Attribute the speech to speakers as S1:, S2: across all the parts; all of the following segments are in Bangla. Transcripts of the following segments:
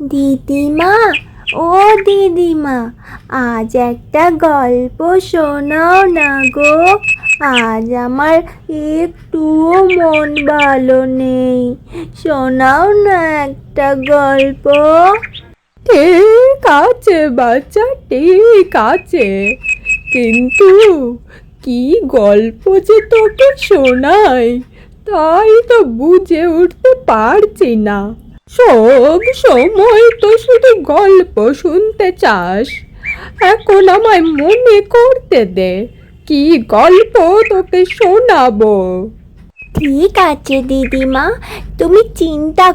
S1: দিদিমা, ও দিদিমা, আজ একটা গল্প শোনাও না গো। আজ আমার একটুও মন ভালো নেই। শোনাও না একটা গল্প।
S2: ঠিক আছে বাচ্চা, ঠিক আছে, কিন্তু কি গল্প যে তোকে শোনাই তাই তো বুঝে উঠতে পারছি না। সব সময় তো শুধু গল্প শুনতে চাস, এখন আমায় মনে করতে দে কি গল্প তোকে শোনাবো।
S1: ঠিক আছে দিদিমা, তুমি চিন্তা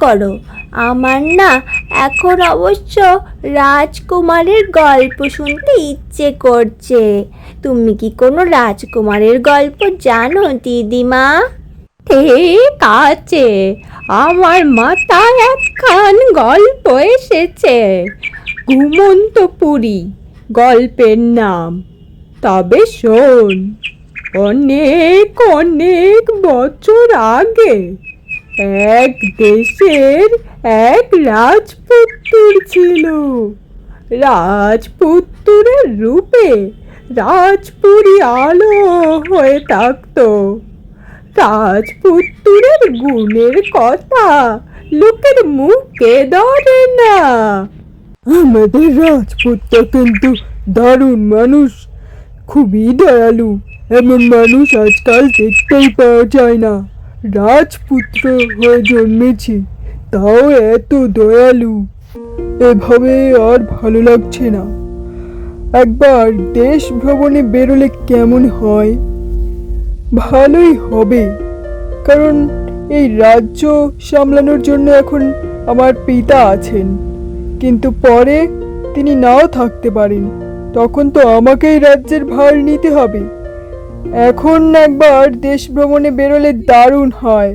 S1: করো। আমার না এখন অবশ্য রাজকুমারের গল্প শুনতে ইচ্ছে করছে। তুমি কি কোনো রাজকুমারের গল্প জানো দিদিমা?
S2: ঠিক আছে, আমার মাথায় একখান গল্প এসেছে, ঘুমন্তপুরী গল্পের নাম। তবে শোন, অনেক অনেক বছর আগে এক দেশের এক রাজপুত্তর ছিল। রাজপুত্তরের রূপে রাজপুরী আলো হয়ে থাকতো। রাজপুত্তরের গুণের কথা লোকের মুখে ধরে না। আমাদের রাজপুত্র কিন্তু দারুণ মানুষ, খুবই দয়ালু। এমন মানুষ আজকাল দেখতেই পাওয়া যায় না। রাজপুত্র হয়ে জন্মেছি, তাও এত দয়ালু। এভাবে আর ভালো লাগছে না। একবার দেশ ভ্রমণে বেরোলে কেমন হয়? ভালোই হবে, কারণ এই রাজ্য সামলানোর জন্য এখন আমার পিতা আছেন, কিন্তু পরে তিনি নাও থাকতে পারেন। তখন তো আমাকেই রাজ্যের ভার নিতে হবে। এখন একবার দেশ ভ্রমণে বেরোলে দারুণ হয়।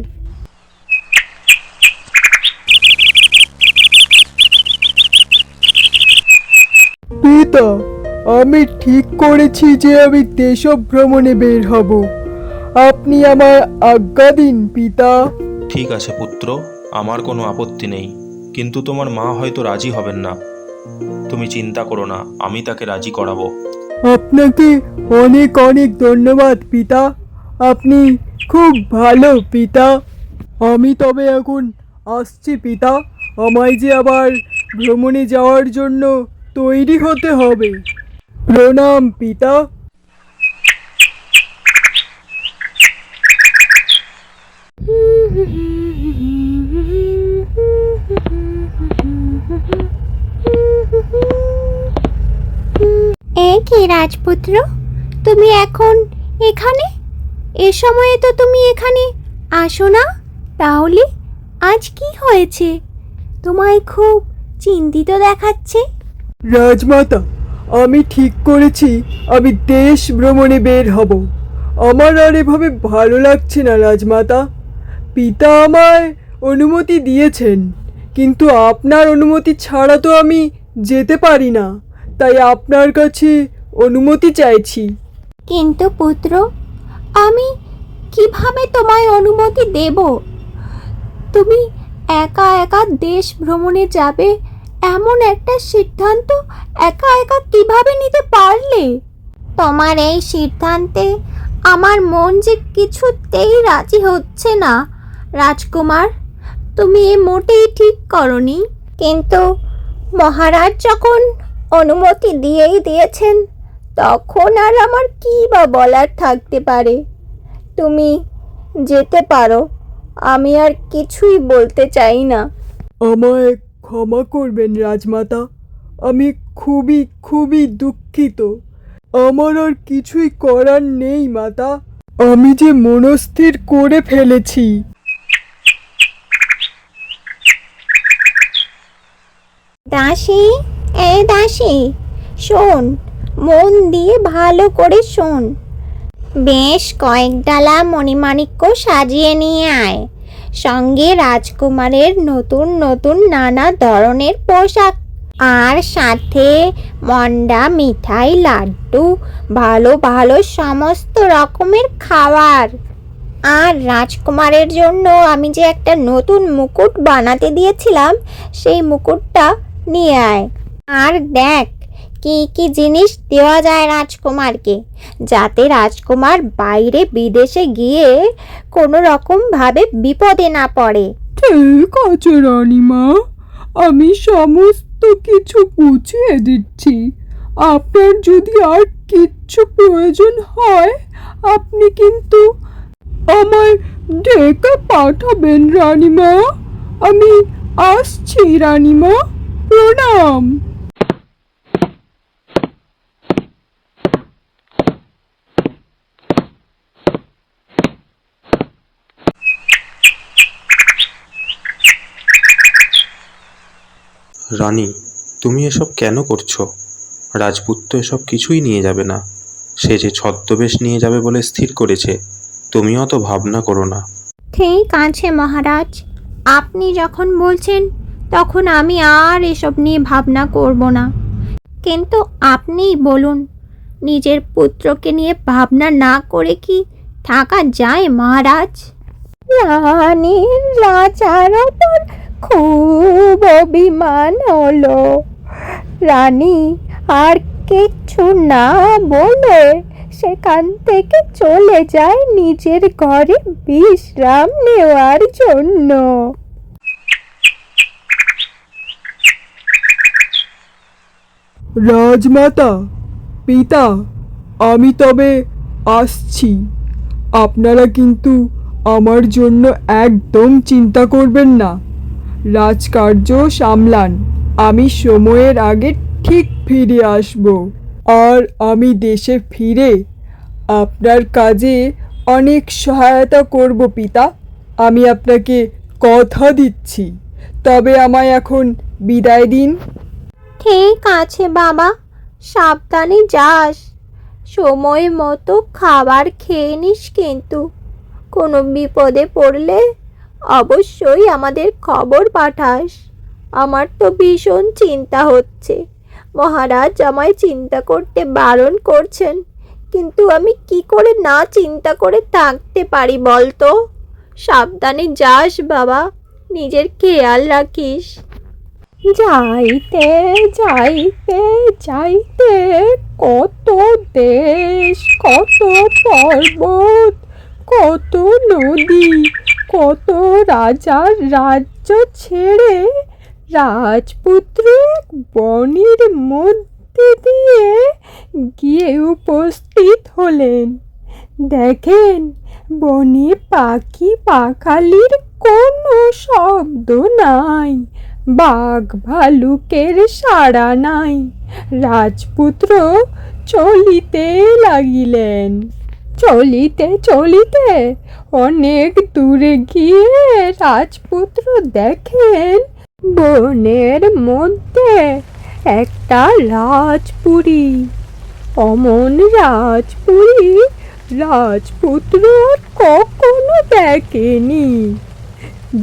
S2: পিতা, আমি ঠিক করেছি যে আমি দেশ ভ্রমণে বের হব। আপনি আমার আজ্ঞা দিন পিতা।
S3: ঠিক আছে পুত্র, আমার কোনো আপত্তি নেই, কিন্তু তোমার মা হয়তো রাজি হবেন না। তুমি চিন্তা করো না, আমি তাকে রাজি করাবো।
S2: আপনাকে অনেক অনেক ধন্যবাদ পিতা, আপনি খুব ভালো পিতা। আমি তবে এখন আসছি পিতা, আমায় যে আবার ভ্রমণে যাওয়ার জন্য তৈরি হতে হবে। প্রণাম পিতা।
S1: এ কি রাজপুত্র, তুমি এখন এখানে? এ সময়ে তো তুমি এখানে আসো না। তাহলে আজ কি হয়েছে? তোমায় খুব চিন্তিত দেখাচ্ছে।
S2: রাজমাতা, আমি ঠিক করেছি আমি দেশ ভ্রমণে বের হব। আমার আর এভাবে ভালো লাগছে না রাজমাতা। পিতা আমায় অনুমতি দিয়েছেন, কিন্তু আপনার অনুমতি ছাড়া তো আমি যেতে পারি না। তাই আপনার কাছে অনুমতি চাইছি।
S1: কিন্তু পুত্র, আমি কিভাবে তোমায় অনুমতি দেব? তুমি একা একা দেশ ভ্রমণে যাবে এমন একটা সিদ্ধান্ত একা একা কিভাবে নিতে পারলে? তোমার এই সিদ্ধান্তে আমার মন যে কিছুতেই রাজি হচ্ছে না রাজকুমার। তুমি এ মোটেই ঠিক করনি। কিন্তু মহারাজ যখন অনুমতি দিয়েই দিয়েছেন, তখন আর আমার কি বা বলার থাকতে পারে। তুমি যেতে পারো, আমি আর কিছুই বলতে চাই না।
S2: আমায় ক্ষমা করবেন রাজমাতা, আমি খুবই খুবই দুঃখিত। আমার আর কিছুই করার নেই মাতা, আমি যে মনস্থির করে ফেলেছি।
S1: দাসী, এই দাসী, শোন, মন দিয়ে ভালো করে শোন। বেশ কয়েক ডালা মণিমাণিক্য সাজিয়ে নিয়ে আয়। সঙ্গে রাজকুমারের নতুন নতুন নানা ধরনের পোশাক, আর সাথে মন্ডা, মিঠাই, লাড্ডু, ভালো ভালো সমস্ত রকমের খাবার। আর রাজকুমারের জন্য আমি যে একটা নতুন মুকুট বানাতে দিয়েছিলাম, সেই মুকুটটা নিয়ে আয়। আর দেখ কি কি জিনিস দেওয়া যায় রাজকুমারকে, যাতে রাজকুমার বাইরে বিদেশে গিয়ে কোনো রকম ভাবে বিপদে না পড়ে।
S2: ঠিক আছে রানীমা, আমি সমস্ত কিছু বুঝিয়ে দিচ্ছি। আপনার যদি আর কিচ্ছু প্রয়োজন হয়, আপনি কিন্তু আমায় ডেকে পাঠাবেন রানীমা। আমি আসছি রানীমা, প্রণাম।
S3: রানী, তুমি এসব কেন করছো? রাজপুত তো এসব কিছুই নিয়ে যাবে না। সে যে ছদ্মবেশ নিয়ে যাবে বলে স্থির করেছে। তুমিও অত ভাবনা করো না।
S1: ঠিক আছে মহারাজ, আপনি যখন বলছেন তখন আমি আর এসব নিয়ে ভাবনা করব না। কিন্তু আপনিই বলুন, নিজের পুত্রকে নিয়ে ভাবনা না করে কি থাকা যায় মহারাজ? রানীর রাজার ওপর খুব অভিমান হলো। রানী আর কিচ্ছু না বলে সেখান থেকে চলে যায় নিজের ঘরে বিশ্রাম নেওয়ার জন্য।
S2: রাজমাতা, পিতা, আমি তবে আসছি। আপনারা কিন্তু আমার জন্য একদম চিন্তা করবেন না। রাজকার্য সামলান, আমি সময়ের আগে ঠিক ফিরে আসব। আর আমি দেশে ফিরে আপনার কাজে অনেক সহায়তা করব পিতা, আমি আপনাকে কথা দিচ্ছি। তবে আমায় এখন বিদায় দিন।
S1: ঠিক আছে বাবা, সাবধানে যাস, সময় মতো খাবার খেয়ে নিস, কিন্তু কোনো বিপদে পড়লে অবশ্যই আমাদের খবর পাঠাস। আমার তো ভীষণ চিন্তা হচ্ছে। মহারাজ আমায় চিন্তা করতে বারণ করছেন, কিন্তু আমি কি করে না চিন্তা করে থাকতে পারি বলতো? সাবধানে যাস বাবা, নিজের খেয়াল রাখিস। যাইতে যাইতে যাইতে কত দেশ, কত পর্বত, কত নদী, কত রাজার রাজ্য ছেড়ে রাজপুত্র এক বনের মধ্যে দিয়ে গিয়ে উপস্থিত হলেন। দেখেন, বনে পাখি পাখালির কোনো শব্দ নাই, বাঘ ভালুকের সাড়া নাই। রাজপুত্র চলিতে লাগিলেন। চলিতে চলিতে অনেক দূরে গিয়ে রাজপুত্র দেখেন, বনের মধ্যে একটা রাজপুরী। অমন রাজপুরী রাজপুত্র কখনো দেখেনি।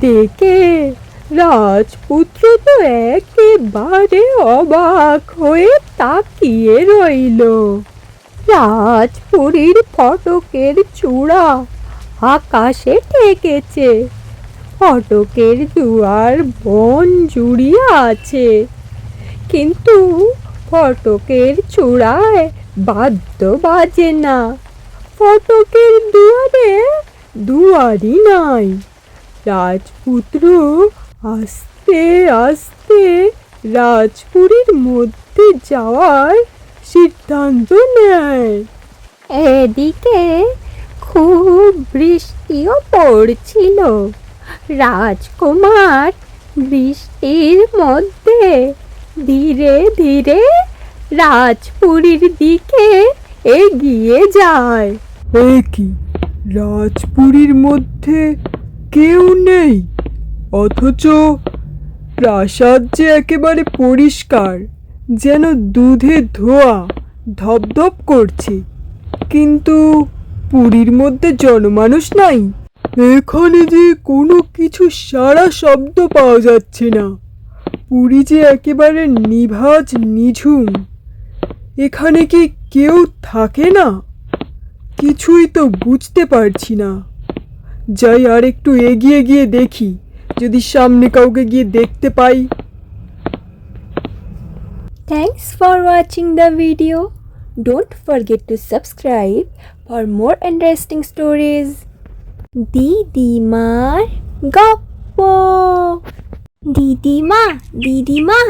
S1: দেখে রাজপুত্র তো একেবারে অবাক হয়ে তাকিয়ে রইল। রাজপুরীর ফটকের চূড়া আকাশে ঠেকেছে, ফটকের দুয়ার বন জুড়িয়ে আছে, কিন্তু ফটকের চূড়ায় বাদ্য বাজে না। ফটকের দুয়ারে দুয়ারই নাই। রাজপুত্র আস্তে আস্তে রাজপুরীর মধ্যে যাওয়ার সিদ্ধান্ত নেয়। এদিকে খুব বৃষ্টিও পড়ছিল। রাজকুমার বৃষ্টির মধ্যে ধীরে ধীরে রাজপুরীর দিকে এগিয়ে যায়।
S2: এ কি, রাজপুরীর মধ্যে কেউ নেই, অথচ প্রাসাদ যে একেবারে পরিষ্কার, যেন দুধে ধোয়া, ধপধপ করছে। কিন্তু পুরীর মধ্যে জনমানুষ নাই। এখানে যে কোনো কিছু সারা শব্দ পাওয়া যাচ্ছে না। পুরী যে একেবারে নিভাজ নিঝুম। এখানে কি কেউ থাকে না? কিছুই তো বুঝতে পারছি না। যাই আর একটু এগিয়ে গিয়ে দেখি, যদি সামনে কাউকে গিয়ে দেখতে পাই।
S1: Thanks for watching the video. Don't forget to subscribe for more interesting stories. দিদিমার গপ্প। দিদিমা,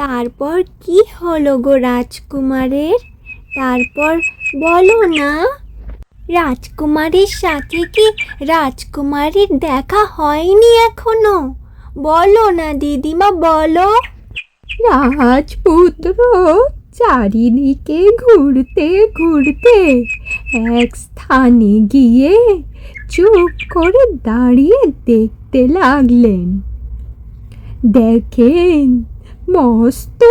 S1: তারপর কি হলো গো রাজকুমারের? তারপর বলো না। রাজকুমারীর সাথে কি রাজকুমারীর দেখা হয়নি এখনো? বলো না দিদিমা, বলো। রাজপুত্র চারিদিকে ঘুরতে ঘুরতে এক স্থানে গিয়ে চুপ করে দাঁড়িয়ে দেখতে লাগলেন। দেখেন, মস্ত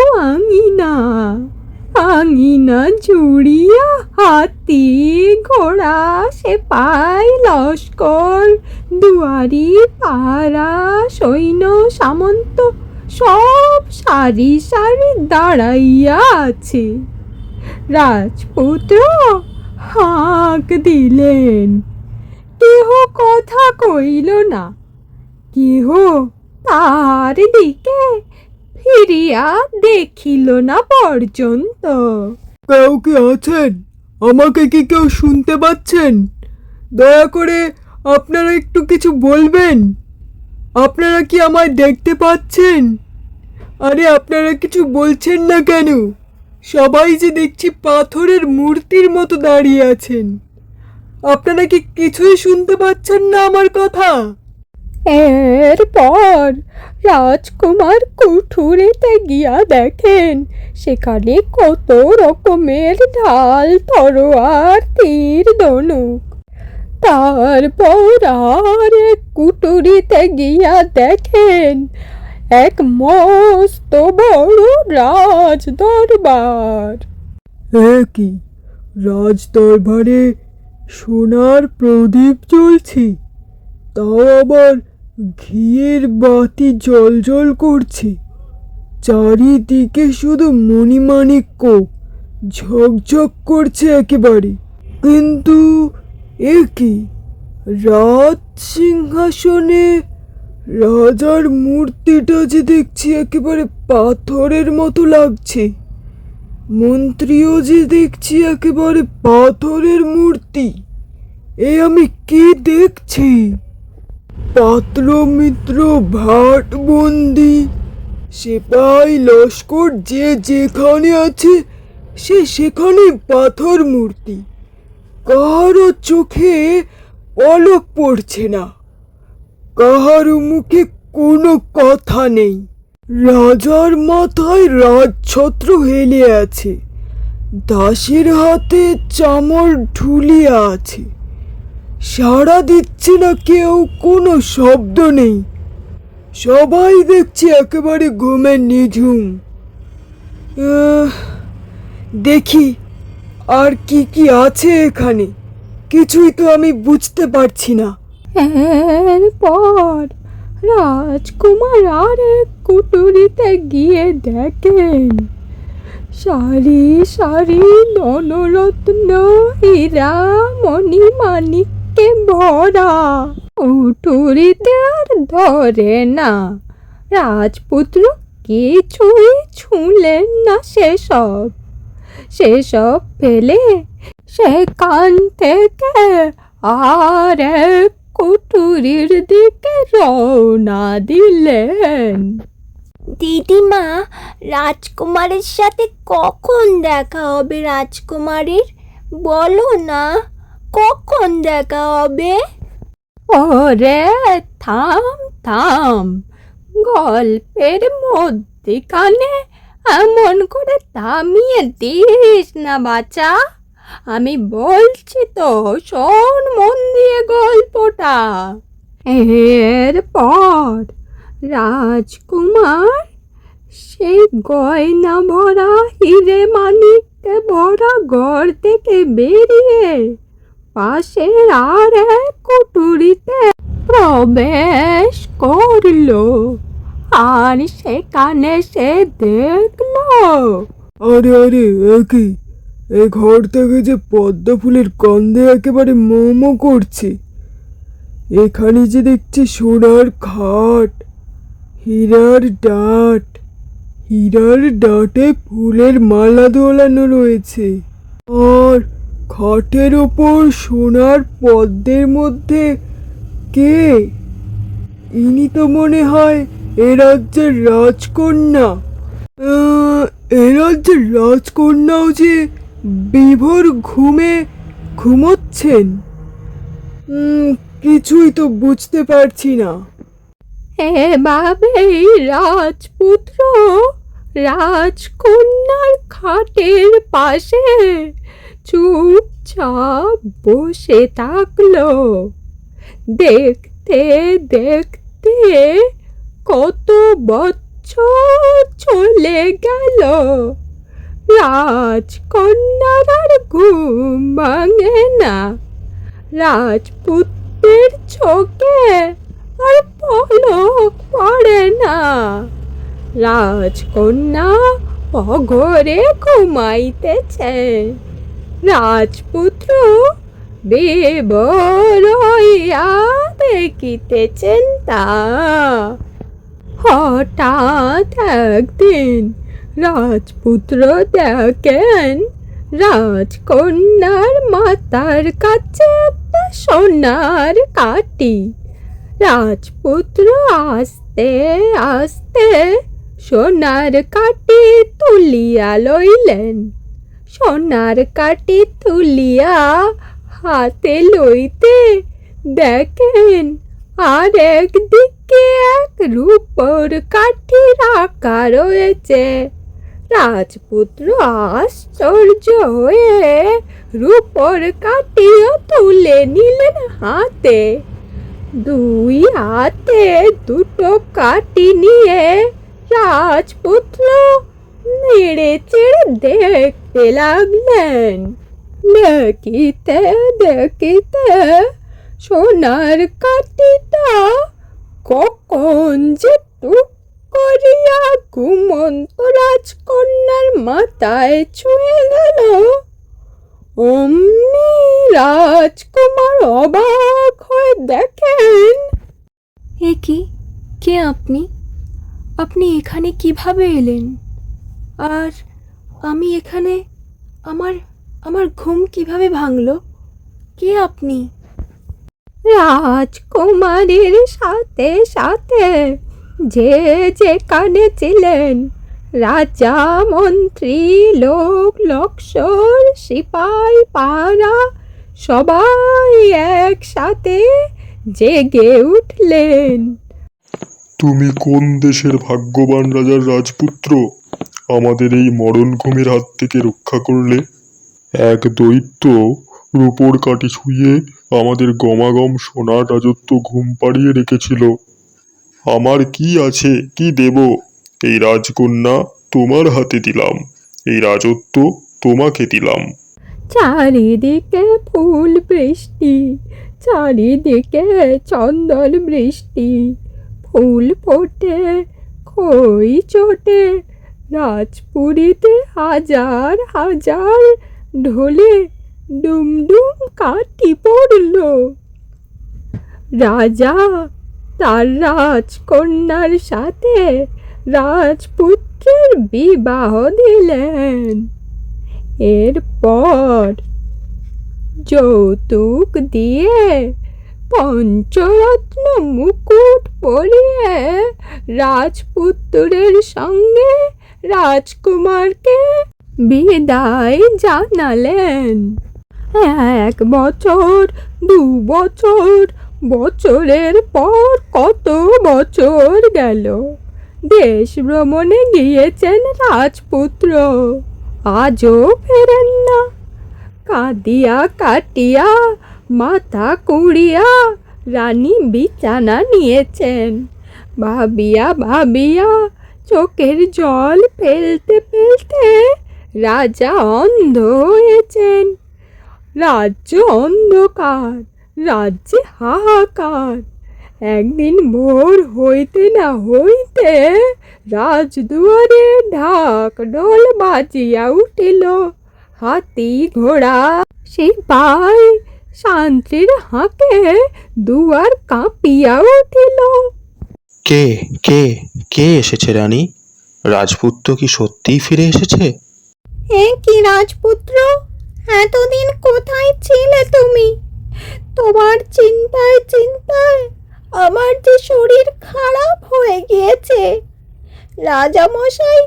S1: আঙিনা জুড়িয়া হাতি ঘোড়া সেপাই লস্কর দুয়ারি পাড়া সৈন্য সামন্ত সব সারি সারি দাঁড়াইয়া আছে। রাজপুত্র হাঁক দিলেন, কেহ কথা কইল না। কেহ তার দিকে ফিরিয়া দেখিল না পর্যন্ত।
S2: কেউ কি আছেন? আমাকে কি কেউ শুনতে পাচ্ছেন? দয়া করে আপনারা একটু কিছু বলবেন। আপনারা কি আমায় দেখতে পাচ্ছেন? আরে আপনারা কিছু বলছেন না কেন? সবাই যে দেখছি পাথরের মূর্তির মতো দাঁড়িয়ে আছেন। আপনারা কি কিছুই শুনতে পাচ্ছেন না আমার কথা?
S1: এরপর রাজকুমার কুঠুরিতে গিয়া দেখেন সেখানে কত রকমের ঢাল তরোয়ার তীর ধনুক। তারপর আর এক কুঠুরিতে গিয়া দেখেন এক মস্ত বড় রাজ দরবার।
S2: কি রাজ দরবারে সোনার প্রদীপ জ্বলছে, তাও আবার ঘিয়ের বাতি জ্বলজ্বল করছে। চারিদিকে শুধু মণিমাণিক্য ঝকঝক করছে একেবারে। কিন্তু কি রাজ সিংহাসনে রাজার মূর্তিটা যে দেখছি একেবারে পাথরের মতো লাগছে। মন্ত্রীও যে দেখছি একেবারে পাথরের মূর্তি। আমি কি দেখছি? পাত্র মিত্র ভাট বন্দি সেপাই লস্কর যে যেখানে আছে সে সেখানে পাথর মূর্তি। কারো চোখে পলক পড়ছে না, কাহারও মুখে কোনো কথা নেই। রাজার মাথায় রাজছত্র হেলে আছে, দাসের হাতে চামর ঢুলিয়া আছে। সাড়া দিচ্ছে না কেউ, কোনো শব্দ নেই। সবাই দেখছি একেবারে ঘুমে নিঝুম। দেখি আর কি কি আছে এখানে, কিছুই তো আমি বুঝতে পারছি না।
S1: এরপর রাজকুমার আর এক কুঠুরিতে গিয়ে দেখেন সারি সারি ধনরত্ন হীরা মণিমাণিক্যে ভরা। কুঠুরিতে আর ধরে না। রাজপুত্র কিছুই ছুঁলেন না সেসব ফেলে সেখান থেকে আর এক কুঠুরির দিকে রওনা দিলেন। দিদিমা, রাজকুমারের সাথে কখন দেখা হবে? রাজকুমারীর বলো না, কখন দেখা হবে? ওরে থাম, গল্পের মধ্যিখানে এমন করে থামিয়ে দিস না বাছা। আমি বলছি তো, শোন মন দিয়ে গল্পটা। এরপর রাজকুমার সেই গয়না ভরা হিরে মানিক্যে ভরা ঘর থেকে বেরিয়ে পাশের আর এক কুঠুরিতে প্রবেশ করলো। আর সেখানে সে দেখলো,
S2: আরে আরে কি এই ঘর থেকে যে পদ্ম ফুলের গন্ধে একেবারে মোমো করছে। এখানে যে দেখছি সোনার খাট, হীরার ডাঁটে ফুলের মালা দোলানো রয়েছে, আর খাটের ওপর সোনার পদ্মের মধ্যে কে? ইনি তো মনে হয় এ রাজ্যের রাজকন্যা। এ রাজ্যের রাজকন্যাও যে বিভোর ঘুমে ঘুমোচ্ছেন। কিছুই তো বুঝতে পারছি না।
S1: এভাবেই রাজপুত্র রাজকন্যার খাটের পাশে চুপচাপ বসে থাকলো। দেখতে দেখতে কত বছর চলে গেল, রাজকন্যার আর ঘুম ভাঙে না। রাজপুত্রের চোখে আর পলক পড়ে না। রাজকন্যা অঘরে ঘুমাইতেছে, রাজপুত্র বিভোর হইয়া দেখিতেছেন তা। হঠাৎ একদিন রাজপুত্র দেখেন রাজকন্যার মাথার কাছে একটা সোনার কাঠি। রাজপুত্র আস্তে আস্তে সোনার কাঠি তুলিয়া লইলেন। সোনার কাঠি তুলিয়া হাতে লইতে দেখেন আর একদিকে এক রূপোর কাঠি রাখা রয়েছে। রাজপুত্র আশ্চর্য হয়ে রূপোর কাঠিও তুলে নিলেন হাতে। দুই হাতে দুটো কাঠি নিয়ে রাজপুত্র নেড়ে চেড়ে দেখতে লাগলেন। দেখিতে দেখিতে সোনার কাঠিটা কখন যে টুক করিয়া ঘুমন্ত রাজকন্যার মাথায় ছুঁয়ে গেল, অমনি রাজকুমার অবাক হয়ে দেখেন। এ কি, কে আপনি? আপনি এখানে কিভাবে এলেন? আর আমি এখানে, আমার ঘুম কিভাবে ভাঙলো? কে আপনি? রাজকুমারীর সাথে সাথে যে যেখানে ছিলেন, রাজা, মন্ত্রী, লোক লক্ষর, সিপাই পাহারা সবাই একসাথে জেগে উঠলেন।
S4: তুমি কোন দেশের ভাগ্যবান রাজার রাজপুত্র? আমাদের এই মরণ ঘুমের হাত থেকে রক্ষা করলে। এক দৈত্য রূপোর কাঠি ছুঁয়ে আমাদের গমাগম সোনার রাজত্ব ঘুম পাড়িয়ে রেখেছিল। আমার কি আছে, কি দেব? এই রাজকন্যা তোমার হাতে দিলাম, এই রাজত্ব তোমাকে দিলাম।
S1: চারিদিকে ফুল বৃষ্টি, চারিদিকে চন্দন বৃষ্টি, ফুল ফোটে, খই চটে, রাজপুরীতে হাজার হাজার ঢোলে ডুমডুম কাঠি পড়ল। রাজা তার রাজকন্যার সাথে রাজপুত্রের বিবাহ দিলেন। এরপর যৌতুক দিয়ে পঞ্চরত্ন মুকুট পরিয়ে রাজপুত্রের সঙ্গে রাজকুমারকে বিদায় জানালেন। 1 বছর, 2 বছর, বছরের পর কত বছর গেল। দেশ ভ্রমণে গিয়েছেন রাজপুত্র, আজও ফেরেন না। কাঁদিয়া কাটিয়া মাথা কুড়িয়া রানী বিছানা নিয়েছেন। ভাবিয়া ভাবিয়া চোখের জল ফেলতে ফেলতে রাজা অন্ধ হয়েছেন। রাজ্য অন্ধকার, রাজ্যে হাহাকার। একদিন ভোর হইতে না হইতে রাজদুয়ারে ঢাক ঢোল বাজিয়া উঠিল। হাতি ঘোড়া সিপাই
S2: শান্তির হাঁকে দুয়ার কাঁপিয়া উঠিল।
S3: কে কে কে এসেছে রানী? রাজপুত্র কি সত্যিই ফিরে এসেছে?
S1: এ কি রাজপুত্র, এতদিন কোথায় ছিলে তুমি? তোমার চিন্তায় চিন্তায় আমার যে শরীর খারাপ হয়ে গিয়েছে। রাজামশাই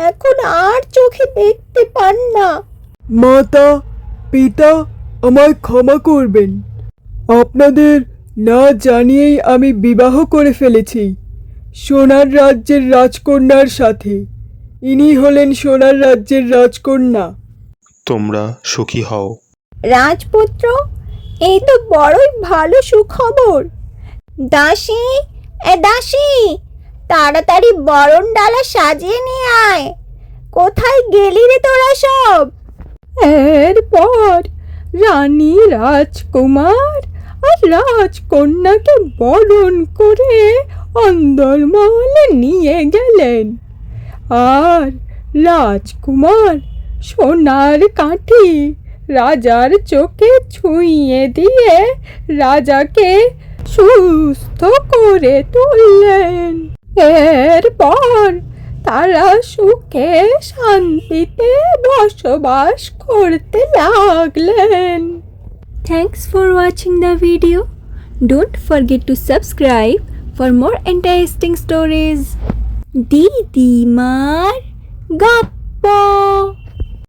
S1: এখন আর চোখে দেখতে পান না।
S2: মাতা, পিতা, আমায় ক্ষমা করবেন। আপনাদের না জানিয়েই আমি বিবাহ করে ফেলেছি সোনার রাজ্যের রাজকন্যার সাথে। ইনি হলেন সোনার রাজ্যের রাজকন্যা।
S3: তোমরা সুখী হও।
S1: রাজপুত্র, এই তো বড়ই ভালো সুখবর। দাসী, দাসী, তাড়াতাড়ি বরণ ডালা সাজিয়ে নিয়ে আয়। কোথায় গেলি রে তোরা সব?
S2: এরপর রানী, রাজকুমার আর রাজকন্যাকে বরণ করে অন্দরমহলে নিয়ে গেলেন। আর রাজকুমার সোনার কাঠি রাজার চোখে ছুঁয়ে দিয়ে রাজাকে সুস্থ করে তুললেন। এরপর তারা সুখে শান্তিতে বসবাস করতে লাগলেন।
S1: Thanks for watching the video. Don't forget to subscribe for more interesting stories. Didi Mar Gappo.